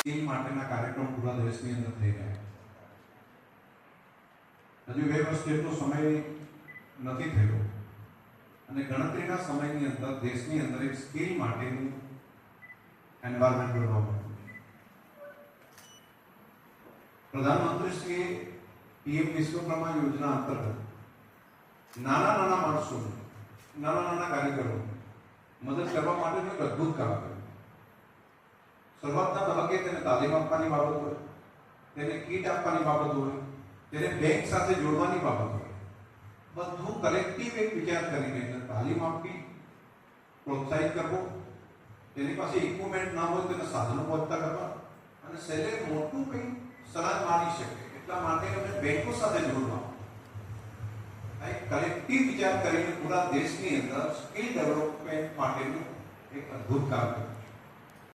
Scheme માટેના કાર્યક્રમ પૂરા દેશની અંદર થઈ રહ્યા છે. હજુ 2 વર્ષ જેટલો સમય નથી થયો અને ગણતરીના સમયની અંદર દેશની અંદર એક સ્કીલ માટેનું એન્વાયરમેન્ટ બનવા માંડ્યું છે. પ્રધાનમંત્રીશ્રીએ પીએમ વિશ્વકર્મા યોજના અંતર્ગત નાના નાના માણસોને, નાના નાના કારીગરોને મદદ કરવા માટેનું એક અદ્ભુત કામ કર્યું. શરૂઆતના તબક્કે તેને તાલીમ આપવાની બાબત હોય, તેને કીટ આપવાની બાબત હોય, તેને બેંક સાથે જોડવાની બાબત હોય, બધું કલેક્ટિવ એક વિચાર કરીને એને તાલીમ આપવી, પ્રોત્સાહિત કરવો, તેની પાસે ઇક્વિપમેન્ટ ના હોય તેને સાધનો પહોંચતા કરવા અને શહેરે મોટું કંઈ સલાહ મારી શકે એટલા માટે અમે બેંકો સાથે જોડવા એક કલેક્ટિવ વિચાર કરીને પૂરા દેશની અંદર સ્કિલ ડેવલપમેન્ટ માટેનું એક અદ્ભુત કામ કર્યું.